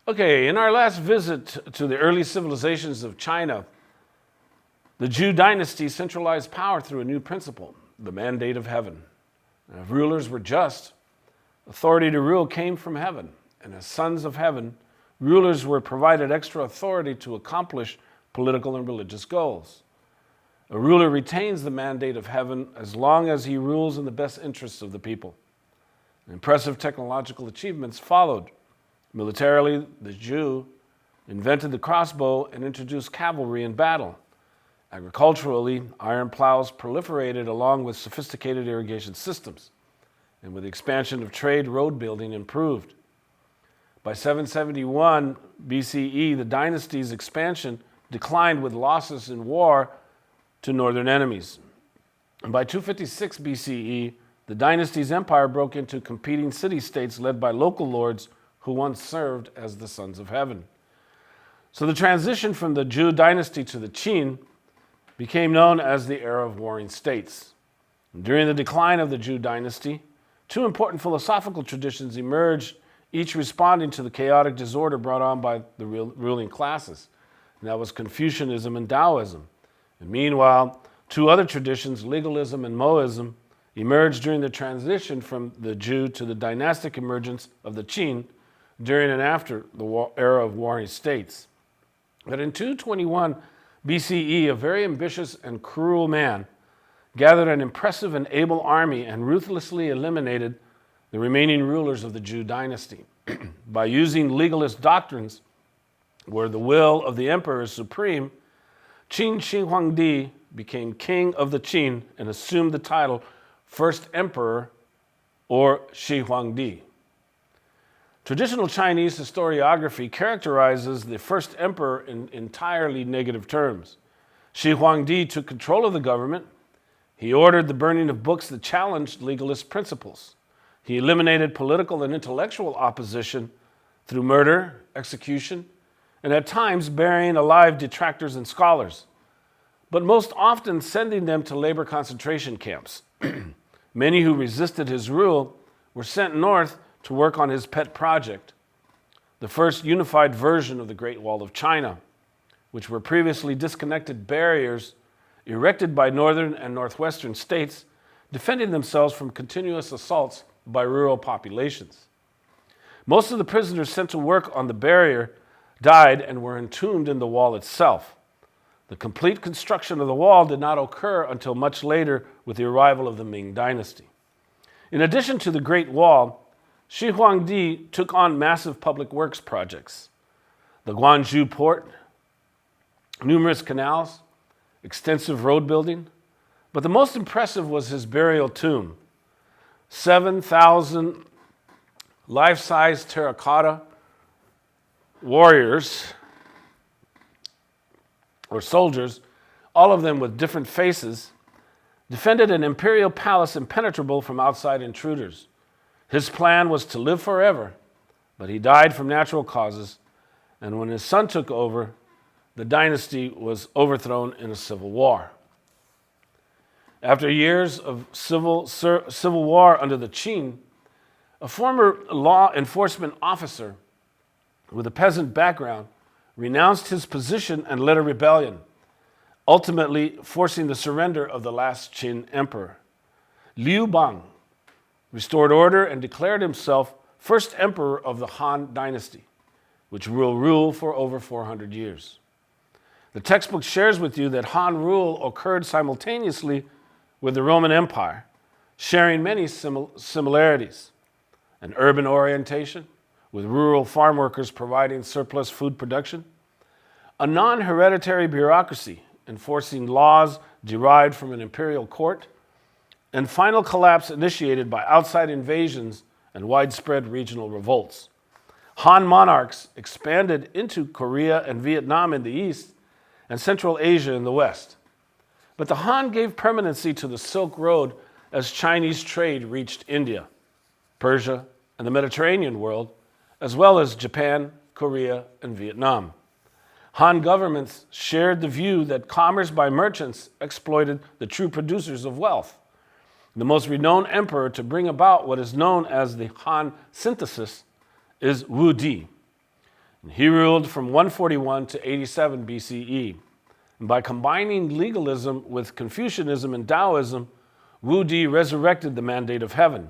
Okay, in our last visit to the early civilizations of China, the Zhou dynasty centralized power through a new principle, the mandate of heaven. Now, if rulers were just, authority to rule came from heaven, and as sons of heaven, rulers were provided extra authority to accomplish political and religious goals. A ruler retains the mandate of heaven as long as he rules in the best interests of the people. Impressive technological achievements followed. Militarily, the Zhou invented the crossbow and introduced cavalry in battle. Agriculturally, iron plows proliferated along with sophisticated irrigation systems. And with the expansion of trade, road building improved. By 771 BCE, the dynasty's expansion declined with losses in war to northern enemies. And by 256 BCE, the dynasty's empire broke into competing city-states led by local lords who once served as the sons of heaven. So the transition from the Zhou dynasty to the Qin became known as the era of warring states. And during the decline of the Zhou dynasty, two important philosophical traditions emerged, each responding to the chaotic disorder brought on by the ruling classes. And that was Confucianism and Taoism. And meanwhile, two other traditions, legalism and Mohism, emerged during the transition from the Zhou to the dynastic emergence of the Qin during and after the era of warring states. But in 221 BCE, a very ambitious and cruel man gathered an impressive and able army and ruthlessly eliminated the remaining rulers of the Zhou dynasty. By using legalist doctrines where the will of the emperor is supreme, Qin Shi Huangdi became king of the Qin and assumed the title First Emperor or Shi Huangdi. Traditional Chinese historiography characterizes the first emperor in entirely negative terms. Shi Huangdi took control of the government. He ordered the burning of books that challenged legalist principles. He eliminated political and intellectual opposition through murder, execution, and at times burying alive detractors and scholars, but most often sending them to labor concentration camps. Many who resisted his rule were sent north to work on his pet project, the first unified version of the Great Wall of China, which were previously disconnected barriers erected by northern and northwestern states, defending themselves from continuous assaults by rural populations. Most of the prisoners sent to work on the barrier died and were entombed in the wall itself. The complete construction of the wall did not occur until much later with the arrival of the Ming Dynasty. In addition to the Great Wall, Shi Huangdi took on massive public works projects, the Guangzhou port, numerous canals, extensive road building, but the most impressive was his burial tomb. 7,000 life-size terracotta warriors or soldiers, all of them with different faces, defended an imperial palace impenetrable from outside intruders. His plan was to live forever, but he died from natural causes, and when his son took over, the dynasty was overthrown in a civil war. After years of civil war under the Qin, a former law enforcement officer with a peasant background renounced his position and led a rebellion, ultimately forcing the surrender of the last Qin emperor. Liu Bang restored order and declared himself first emperor of the Han dynasty, which will rule for over 400 years. The textbook shares with you that Han rule occurred simultaneously with the Roman Empire, sharing many similarities: an urban orientation, with rural farm workers providing surplus food production, a non-hereditary bureaucracy enforcing laws derived from an imperial court, and final collapse initiated by outside invasions and widespread regional revolts. Han monarchs expanded into Korea and Vietnam in the east and Central Asia in the west. But the Han gave permanency to the Silk Road as Chinese trade reached India, Persia, and the Mediterranean world, as well as Japan, Korea, and Vietnam. Han governments shared the view that commerce by merchants exploited the true producers of wealth. The most renowned emperor to bring about what is known as the Han synthesis is Wu Di. And he ruled from 141 to 87 BCE. And by combining legalism with Confucianism and Taoism, Wu Di resurrected the mandate of heaven.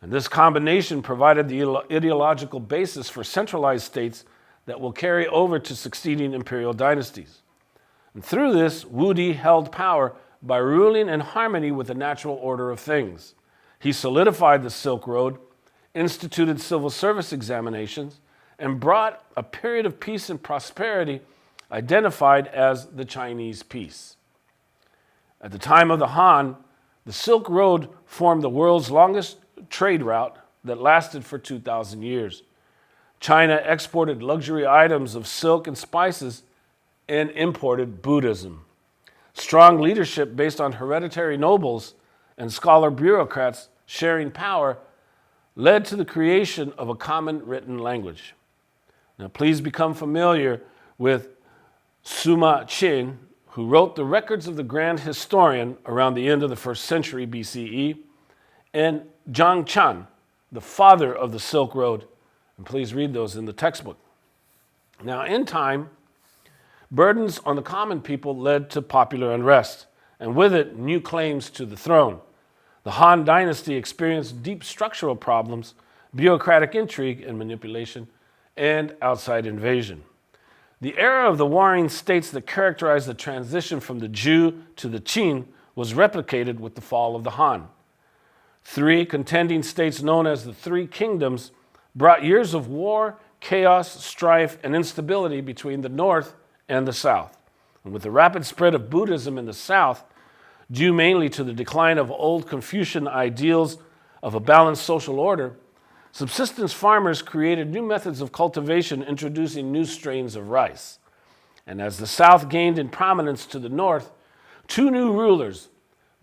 And this combination provided the ideological basis for centralized states that will carry over to succeeding imperial dynasties. And through this, Wu Di held power by ruling in harmony with the natural order of things. He solidified the Silk Road, instituted civil service examinations, and brought a period of peace and prosperity identified as the Chinese Peace. At the time of the Han, the Silk Road formed the world's longest trade route that lasted for 2,000 years. China exported luxury items of silk and spices and imported Buddhism. Strong leadership based on hereditary nobles and scholar bureaucrats sharing power led to the creation of a common written language. Now, please become familiar with Sima Qin, who wrote the records of the grand historian around the end of the 1st century BCE, and Zhang Chan, the father of the Silk Road. And please read those in the textbook. Now, in time, burdens on the common people led to popular unrest, and with it, new claims to the throne. The Han Dynasty experienced deep structural problems, bureaucratic intrigue and manipulation, and outside invasion. The era of the warring states that characterized the transition from the Zhou to the Qin was replicated with the fall of the Han. 3 contending states known as the Three Kingdoms brought years of war, chaos, strife, and instability between the North and the South. And with the rapid spread of Buddhism in the South, due mainly to the decline of old Confucian ideals of a balanced social order, subsistence farmers created new methods of cultivation, introducing new strains of rice. And as the South gained in prominence to the North, 2 new rulers,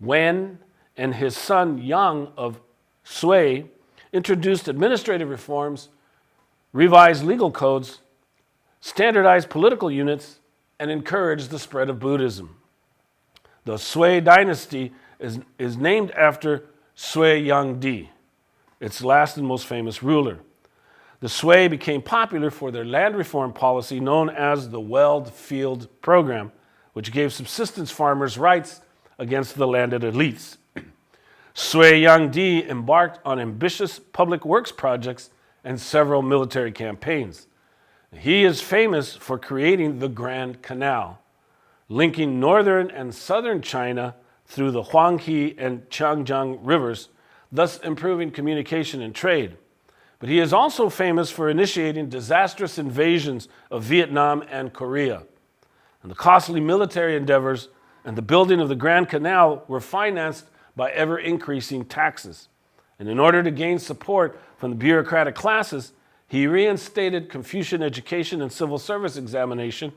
Wen and his son Yang of Sui, introduced administrative reforms, revised legal codes, standardized political units, and encouraged the spread of Buddhism. The Sui dynasty is named after Sui Yangdi, its last and most famous ruler. The Sui became popular for their land reform policy known as the Weld Field Program, which gave subsistence farmers rights against the landed elites. Sui Yangdi embarked on ambitious public works projects and several military campaigns. He is famous for creating the Grand Canal, linking northern and southern China through the Huanghe and Changjiang rivers, thus improving communication and trade. But he is also famous for initiating disastrous invasions of Vietnam and Korea. And the costly military endeavors and the building of the Grand Canal were financed by ever-increasing taxes. And in order to gain support from the bureaucratic classes, he reinstated Confucian education and civil service examination,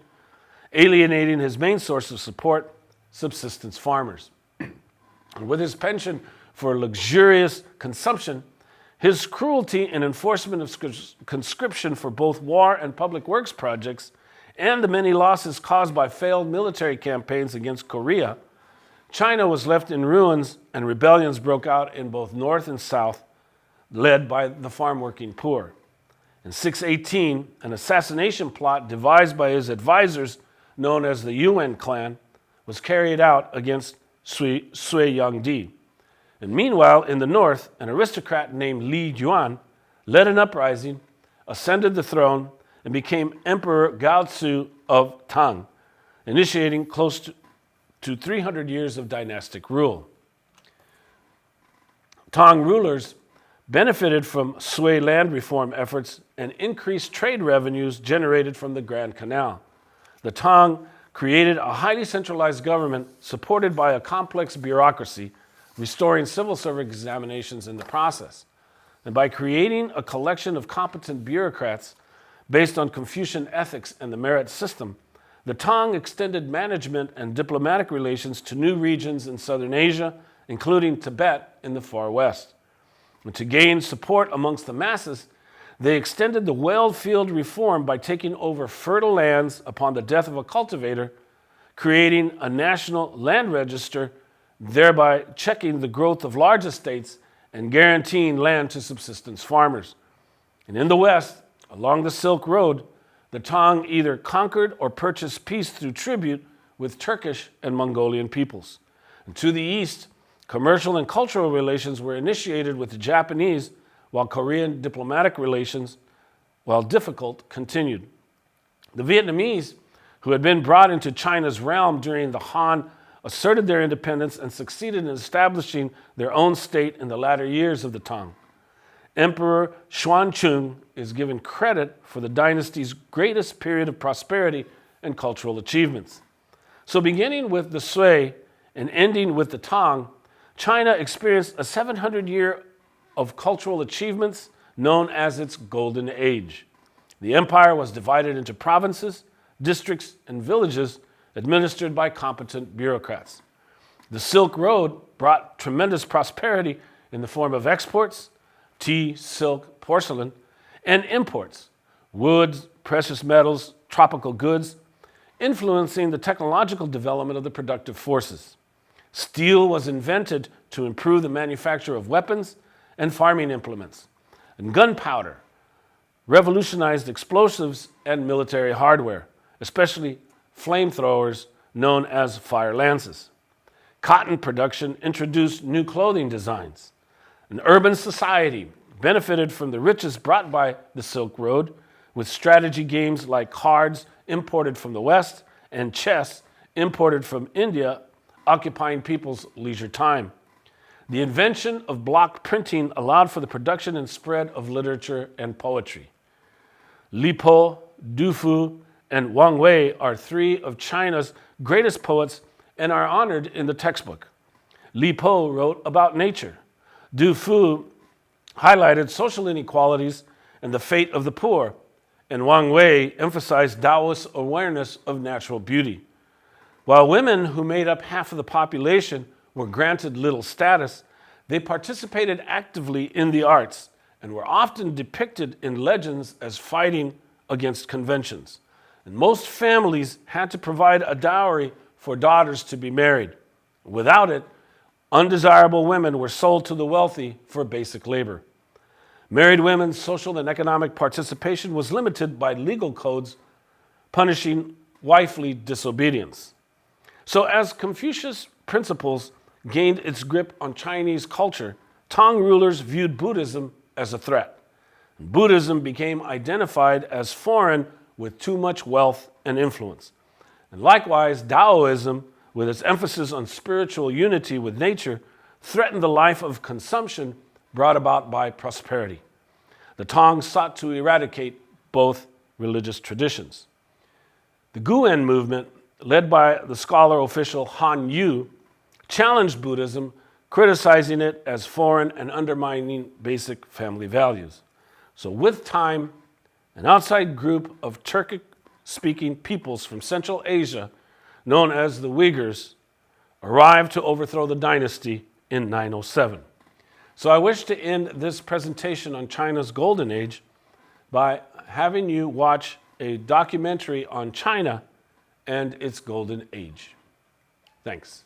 alienating his main source of support, subsistence farmers. And with his penchant for luxurious consumption, his cruelty and enforcement of conscription for both war and public works projects, and the many losses caused by failed military campaigns against Korea, China was left in ruins and rebellions broke out in both north and south, led by the farm-working poor. In 618, an assassination plot devised by his advisors, known as the Yuan clan, was carried out against Sui Yangdi. And meanwhile, in the north, an aristocrat named Li Yuan led an uprising, ascended the throne, and became Emperor Gaozu of Tang, initiating close to 300 years of dynastic rule. Tang rulers benefited from Sui land reform efforts and increased trade revenues generated from the Grand Canal. The Tang created a highly centralized government supported by a complex bureaucracy, restoring civil service examinations in the process. And by creating a collection of competent bureaucrats based on Confucian ethics and the merit system, the Tang extended management and diplomatic relations to new regions in southern Asia, including Tibet in the far west. And to gain support amongst the masses, they extended the Weld Field reform by taking over fertile lands upon the death of a cultivator, creating a national land register, thereby checking the growth of large estates and guaranteeing land to subsistence farmers. And in the west, along the Silk Road, the Tang either conquered or purchased peace through tribute with Turkish and Mongolian peoples. And to the east, commercial and cultural relations were initiated with the Japanese, while Korean diplomatic relations, while difficult, continued. The Vietnamese, who had been brought into China's realm during the Han, asserted their independence and succeeded in establishing their own state in the latter years of the Tang. Emperor Xuanzong is given credit for the dynasty's greatest period of prosperity and cultural achievements. So beginning with the Sui and ending with the Tang, China experienced a 700-year of cultural achievements known as its Golden Age. The empire was divided into provinces, districts, and villages administered by competent bureaucrats. The Silk Road brought tremendous prosperity in the form of exports, tea, silk, porcelain, and imports, woods, precious metals, tropical goods, influencing the technological development of the productive forces. Steel was invented to improve the manufacture of weapons and farming implements, and gunpowder revolutionized explosives and military hardware, especially flamethrowers known as fire lances. Cotton production introduced new clothing designs. An urban society benefited from the riches brought by the Silk Road, with strategy games like cards imported from the West and chess imported from India occupying people's leisure time. The invention of block printing allowed for the production and spread of literature and poetry. Li Po, Du Fu, and Wang Wei are three of China's greatest poets and are honored in the textbook. Li Po wrote about nature. Du Fu highlighted social inequalities and the fate of the poor, and Wang Wei emphasized Taoist awareness of natural beauty. While women who made up half of the population were granted little status, they participated actively in the arts and were often depicted in legends as fighting against conventions. And most families had to provide a dowry for daughters to be married. Without it, undesirable women were sold to the wealthy for basic labor. Married women's social and economic participation was limited by legal codes punishing wifely disobedience. So as Confucius' principles gained its grip on Chinese culture, Tang rulers viewed Buddhism as a threat. Buddhism became identified as foreign with too much wealth and influence. And likewise, Taoism, with its emphasis on spiritual unity with nature, threatened the life of consumption brought about by prosperity. The Tang sought to eradicate both religious traditions. The Guan movement, led by the scholar official Han Yu, challenged Buddhism, criticizing it as foreign and undermining basic family values. So with time, an outside group of Turkic-speaking peoples from Central Asia, known as the Uyghurs, arrived to overthrow the dynasty in 907. So I wish to end this presentation on China's Golden Age by having you watch a documentary on China and its Golden Age. Thanks.